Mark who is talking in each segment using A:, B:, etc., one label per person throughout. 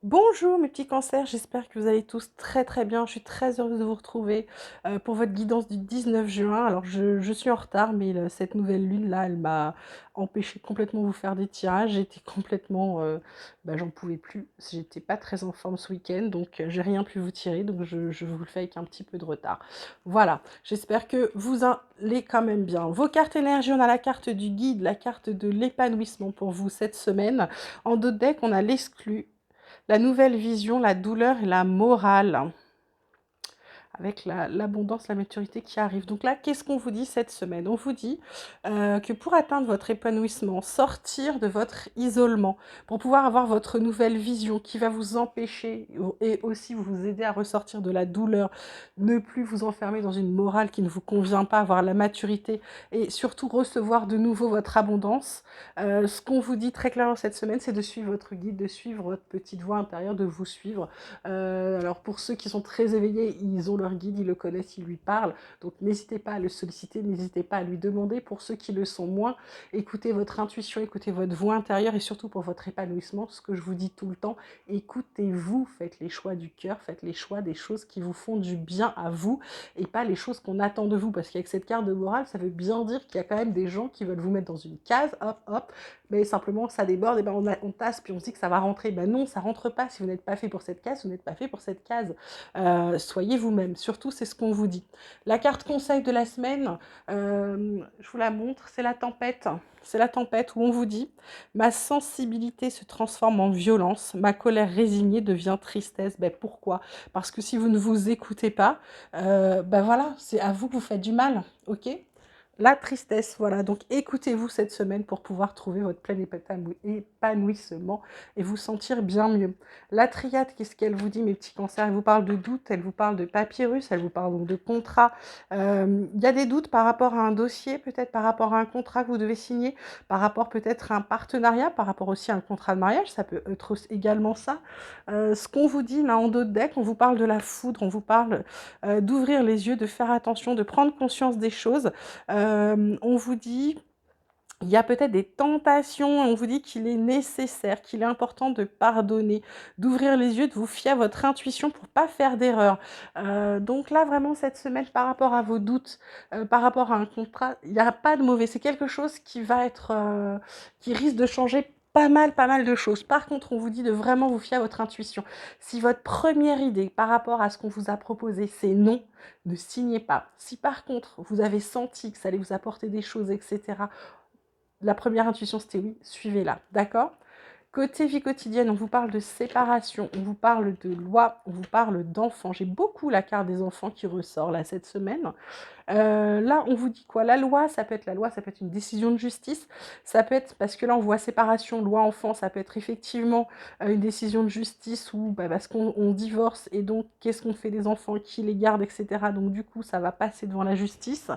A: Bonjour mes petits cancers, j'espère que vous allez tous très très bien. Je suis très heureuse de vous retrouver pour votre guidance du 19 juin. Alors je suis en retard, mais cette nouvelle lune là, elle m'a empêché complètement de vous faire des tirages. J'étais complètement, j'en pouvais plus. J'étais pas très en forme ce week-end, donc j'ai rien pu vous tirer, donc je vous le fais avec un petit peu de retard. Voilà, j'espère que vous allez quand même bien. Vos cartes énergie, on a la carte du guide, la carte de l'épanouissement pour vous cette semaine. En dos de deck, on a l'exclu, la nouvelle vision, la douleur et la morale, avec l'abondance, la maturité qui arrive. Donc là, qu'est-ce qu'on vous dit cette semaine? On vous dit que pour atteindre votre épanouissement, sortir de votre isolement, pour pouvoir avoir votre nouvelle vision qui va vous empêcher et aussi vous aider à ressortir de la douleur, ne plus vous enfermer dans une morale qui ne vous convient pas, avoir la maturité et surtout recevoir de nouveau votre abondance. Ce qu'on vous dit très clairement cette semaine, c'est de suivre votre guide, de suivre votre petite voix intérieure, de vous suivre. Alors pour ceux qui sont très éveillés, ils ont leur guide, ils le connaissent, ils lui parlent. Donc n'hésitez pas à le solliciter, n'hésitez pas à lui demander. Pour ceux qui le sont moins, écoutez votre intuition, écoutez votre voix intérieure et surtout pour votre épanouissement, ce que je vous dis tout le temps, écoutez-vous, faites les choix du cœur, faites les choix des choses qui vous font du bien à vous et pas les choses qu'on attend de vous. Parce qu'avec cette carte de morale, ça veut bien dire qu'il y a quand même des gens qui veulent vous mettre dans une case, hop, hop, mais simplement ça déborde, et ben on tasse, puis on se dit que ça va rentrer. Ben non, ça rentre pas. Si vous n'êtes pas fait pour cette case, vous n'êtes pas fait pour cette case. Soyez vous-même. Surtout, c'est ce qu'on vous dit. La carte conseil de la semaine, je vous la montre, c'est la tempête. C'est la tempête où on vous dit: ma sensibilité se transforme en violence, ma colère résignée devient tristesse. Ben pourquoi? Parce que si vous ne vous écoutez pas, ben voilà, c'est à vous que vous faites du mal, ok? La tristesse, voilà. Donc écoutez-vous cette semaine pour pouvoir trouver votre plein épanouissement et vous sentir bien mieux. La triade, qu'est-ce qu'elle vous dit, mes petits cancers? Elle vous parle de doute, elle vous parle de papyrus, elle vous parle donc de contrat. Il y a des doutes par rapport à un dossier, peut-être par rapport à un contrat que vous devez signer, par rapport peut-être à un partenariat, par rapport aussi à un contrat de mariage, ça peut être également ça. Ce qu'on vous dit là en dos de deck, on vous parle de la foudre, on vous parle d'ouvrir les yeux, de faire attention, de prendre conscience des choses. On vous dit, il y a peut-être des tentations, on vous dit qu'il est nécessaire, qu'il est important de pardonner, d'ouvrir les yeux, de vous fier à votre intuition pour pas faire d'erreur. Donc là, vraiment, cette semaine, par rapport à vos doutes, par rapport à un contrat, il n'y a pas de mauvais. C'est quelque chose qui va être, qui risque de changer pas mal de choses. Par contre, on vous dit de vraiment vous fier à votre intuition. Si votre première idée par rapport à ce qu'on vous a proposé, c'est non, ne signez pas. Si par contre, vous avez senti que ça allait vous apporter des choses, etc., la première intuition, c'était oui, suivez-la, d'accord? Côté vie quotidienne, on vous parle de séparation, on vous parle de loi, on vous parle d'enfants. J'ai beaucoup la carte des enfants qui ressort là cette semaine. Là, on vous dit quoi? La loi, ça peut être la loi, ça peut être une décision de justice, ça peut être, parce que là, on voit séparation, loi, enfant, ça peut être effectivement une décision de justice ou parce qu'on divorce et donc qu'est-ce qu'on fait des enfants, qui les garde, etc. Donc du coup, ça va passer devant la justice.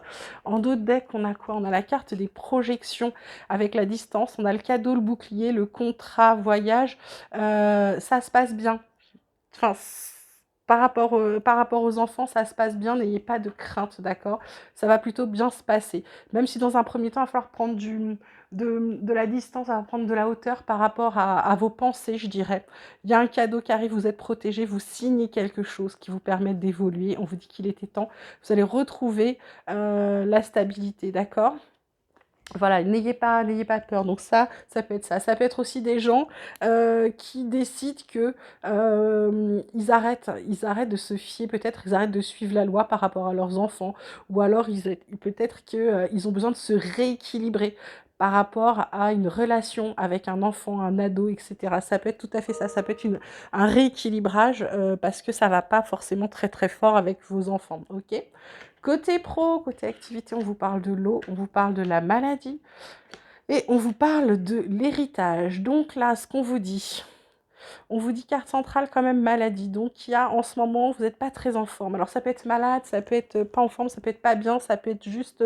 A: En dos de deck, on a quoi? On a la carte des projections avec la distance, on a le cadeau, le bouclier, le contrat, voyage. Ça se passe bien. Enfin, par rapport aux enfants, ça se passe bien, n'ayez pas de crainte, d'accord? Ça va plutôt bien se passer. Même si dans un premier temps, il va falloir prendre de la distance, ça va prendre de la hauteur par rapport à vos pensées, je dirais. Il y a un cadeau qui arrive, vous êtes protégé, vous signez quelque chose qui vous permet d'évoluer. On vous dit qu'il était temps. Vous allez retrouver la stabilité, d'accord? Voilà, n'ayez pas peur. Donc ça peut être ça. Ça peut être aussi des gens qui décident que ils arrêtent de se fier, peut-être ils arrêtent de suivre la loi par rapport à leurs enfants, ou alors peut-être que ils ont besoin de se rééquilibrer par rapport à une relation avec un enfant, un ado, etc. Ça peut être tout à fait ça. Ça peut être un rééquilibrage parce que ça va pas forcément très très fort avec vos enfants. Ok? Côté pro, côté activité, on vous parle de l'eau, on vous parle de la maladie et on vous parle de l'héritage. Donc là, ce qu'on vous dit, on vous dit carte centrale quand même maladie. Donc il y a en ce moment, vous n'êtes pas très en forme. Alors ça peut être malade, ça peut être pas en forme, ça peut être pas bien, ça peut être juste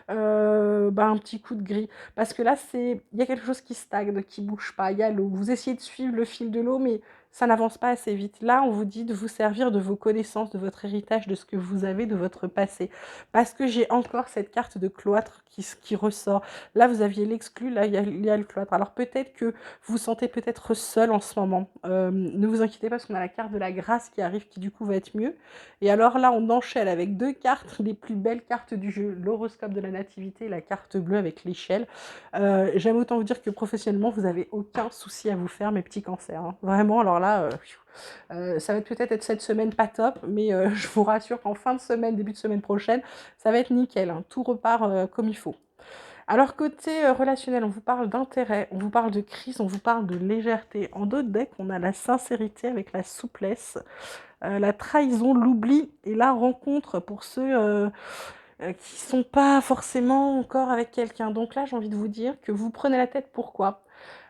A: un petit coup de gris. Parce que là, il y a quelque chose qui stagne, qui bouge pas. Il y a l'eau. Vous essayez de suivre le fil de l'eau, mais ça n'avance pas assez vite. Là, on vous dit de vous servir de vos connaissances, de votre héritage, de ce que vous avez, de votre passé. Parce que j'ai encore cette carte de cloître qui ressort. Là, vous aviez l'exclu, là, il y a le cloître. Alors peut-être que vous vous sentez peut-être seul en ce moment. Ne vous inquiétez pas parce qu'on a la carte de la grâce qui arrive, qui du coup va être mieux. Et alors là, on enchaîne avec 2 cartes, les plus belles cartes du jeu, l'horoscope de la nativité et la carte bleue avec l'échelle. J'aime autant vous dire que professionnellement, vous n'avez aucun souci à vous faire, mes petits cancers, hein. Vraiment, alors là, ça va peut-être être cette semaine pas top, mais je vous rassure qu'en fin de semaine, début de semaine prochaine, ça va être nickel, hein. Tout repart comme il faut. Alors côté relationnel, on vous parle d'intérêt, on vous parle de crise, on vous parle de légèreté. En d'autres decks, on a la sincérité avec la souplesse, la trahison, l'oubli et la rencontre pour ceux qui sont pas forcément encore avec quelqu'un. Donc là, j'ai envie de vous dire que vous prenez la tête. Pourquoi?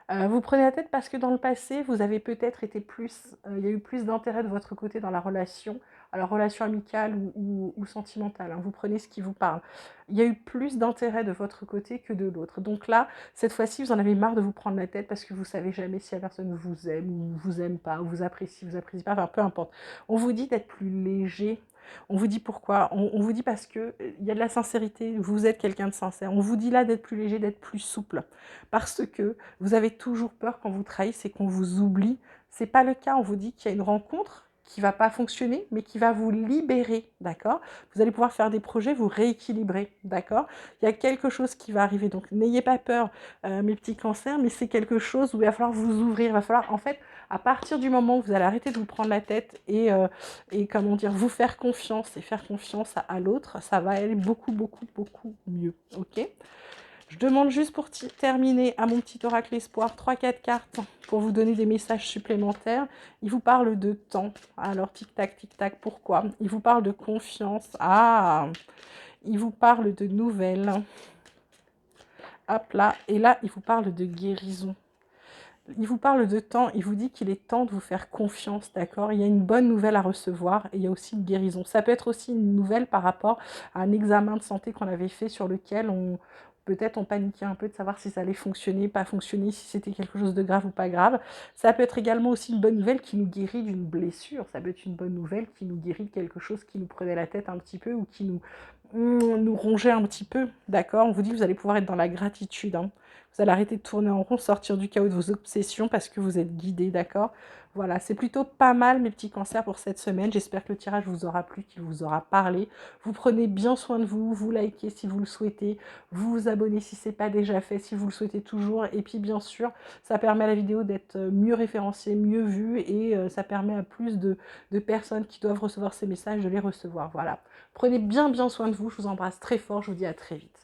A: Vous prenez la tête parce que dans le passé, vous avez peut-être été plus, il y a eu plus d'intérêt de votre côté dans la relation, alors relation amicale ou sentimentale, hein, vous prenez ce qui vous parle. Il y a eu plus d'intérêt de votre côté que de l'autre. Donc là, cette fois-ci, vous en avez marre de vous prendre la tête parce que vous savez jamais si la personne vous aime ou vous aime pas, ou vous apprécie pas, enfin peu importe. On vous dit d'être plus léger. On vous dit pourquoi? On vous dit parce que il y a de la sincérité, vous êtes quelqu'un de sincère. On vous dit là d'être plus léger, d'être plus souple. Parce que vous avez toujours peur quand vous trahissez, qu'on vous oublie. C'est pas le cas, on vous dit qu'il y a une rencontre qui va pas fonctionner, mais qui va vous libérer, d'accord? Vous allez pouvoir faire des projets, vous rééquilibrer, d'accord? Il y a quelque chose qui va arriver, donc n'ayez pas peur, mes petits cancers, mais c'est quelque chose où il va falloir vous ouvrir, il va falloir, en fait, à partir du moment où vous allez arrêter de vous prendre la tête et comment dire, vous faire confiance et faire confiance à l'autre, ça va aller beaucoup, beaucoup, beaucoup mieux, ok? Je demande juste pour terminer à mon petit oracle espoir 3-4 cartes pour vous donner des messages supplémentaires. Il vous parle de temps. Alors tic-tac, pourquoi? Il vous parle de confiance. Ah, il vous parle de nouvelles. Hop là. Et là, il vous parle de guérison. Il vous parle de temps, il vous dit qu'il est temps de vous faire confiance, d'accord? Il y a une bonne nouvelle à recevoir et il y a aussi une guérison. Ça peut être aussi une nouvelle par rapport à un examen de santé qu'on avait fait sur lequel peut-être on paniquait un peu de savoir si ça allait fonctionner, pas fonctionner, si c'était quelque chose de grave ou pas grave. Ça peut être également aussi une bonne nouvelle qui nous guérit d'une blessure. Ça peut être une bonne nouvelle qui nous guérit de quelque chose qui nous prenait la tête un petit peu ou qui nous rongeait un petit peu, d'accord? On vous dit que vous allez pouvoir être dans la gratitude, hein. Vous allez arrêter de tourner en rond, sortir du chaos de vos obsessions parce que vous êtes guidé, d'accord? Voilà, c'est plutôt pas mal mes petits cancers pour cette semaine. J'espère que le tirage vous aura plu, qu'il vous aura parlé. Vous prenez bien soin de vous, vous likez si vous le souhaitez, vous vous abonnez si ce n'est pas déjà fait, si vous le souhaitez toujours. Et puis bien sûr, ça permet à la vidéo d'être mieux référencée, mieux vue et ça permet à plus de personnes qui doivent recevoir ces messages de les recevoir. Voilà. Prenez bien soin de vous, je vous embrasse très fort, je vous dis à très vite.